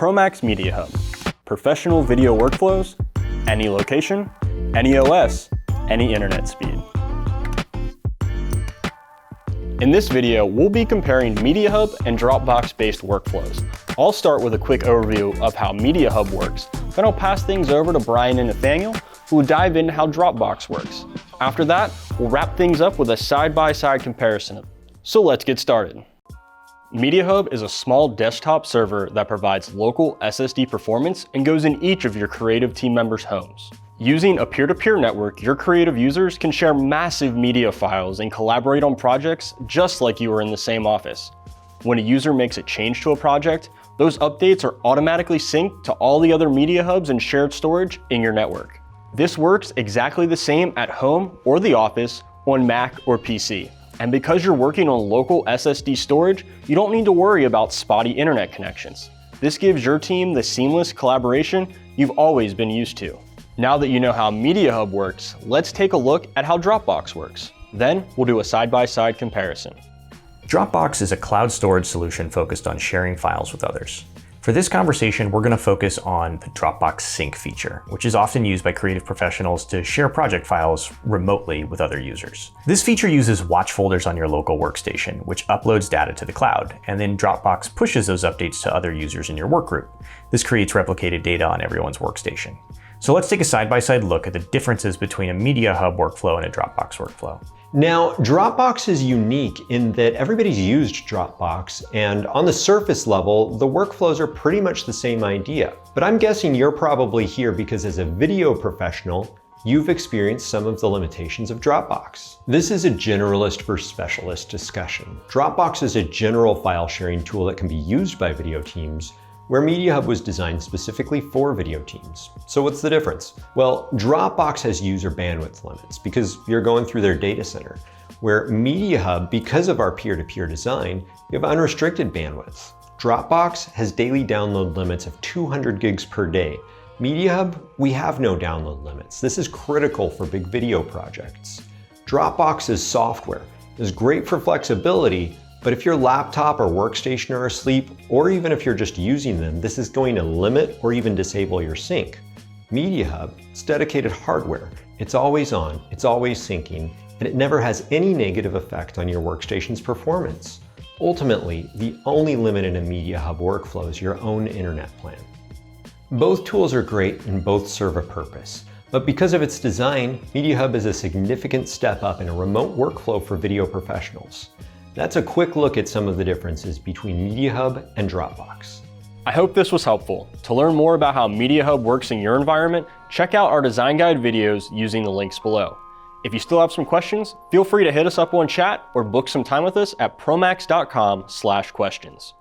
ProMAX MediaHub. Professional video workflows, any location, any OS, any internet speed. In this video, we'll be comparing MediaHub and Dropbox-based workflows. I'll start with a quick overview of how MediaHub works, then I'll pass things over to Brian and Nathaniel, who will dive into how Dropbox works. After that, we'll wrap things up with a side-by-side comparison. So let's get started. MediaHub is a small desktop server that provides local SSD performance and goes in each of your creative team members' homes. Using a peer-to-peer network, your creative users can share massive media files and collaborate on projects just like you are in the same office. When a user makes a change to a project, those updates are automatically synced to all the other media hubs and shared storage in your network. This works exactly the same at home or the office, on Mac or PC. And because you're working on local SSD storage, you don't need to worry about spotty internet connections. This gives your team the seamless collaboration you've always been used to. Now that you know how MediaHub works, let's take a look at how Dropbox works. Then we'll do a side-by-side comparison. Dropbox is a cloud storage solution focused on sharing files with others. For this conversation, we're going to focus on the Dropbox Sync feature, which is often used by creative professionals to share project files remotely with other users. This feature uses watch folders on your local workstation, which uploads data to the cloud, and then Dropbox pushes those updates to other users in your workgroup. This creates replicated data on everyone's workstation. So let's take a side-by-side look at the differences between a MediaHub workflow and a Dropbox workflow. Now, Dropbox is unique in that everybody's used Dropbox, and on the surface level, the workflows are pretty much the same idea. But I'm guessing you're probably here because as a video professional, you've experienced some of the limitations of Dropbox. This is a generalist versus specialist discussion. Dropbox is a general file sharing tool that can be used by video teams, where MediaHub was designed specifically for video teams. So what's the difference? Well, Dropbox has user bandwidth limits because you're going through their data center, where MediaHub, because of our peer-to-peer design, you have unrestricted bandwidth. Dropbox has daily download limits of 200 gigs per day. MediaHub, we have no download limits. This is critical for big video projects. Dropbox's software is great for flexibility, but if your laptop or workstation are asleep, or even if you're just using them, this is going to limit or even disable your sync. MediaHub is dedicated hardware. It's always on, it's always syncing, and it never has any negative effect on your workstation's performance. Ultimately, the only limit in a MediaHub workflow is your own internet plan. Both tools are great and both serve a purpose. But because of its design, MediaHub is a significant step up in a remote workflow for video professionals. That's a quick look at some of the differences between MediaHub and Dropbox. I hope this was helpful. To learn more about how MediaHub works in your environment, check out our design guide videos using the links below. If you still have some questions, feel free to hit us up on chat or book some time with us at promax.com/questions.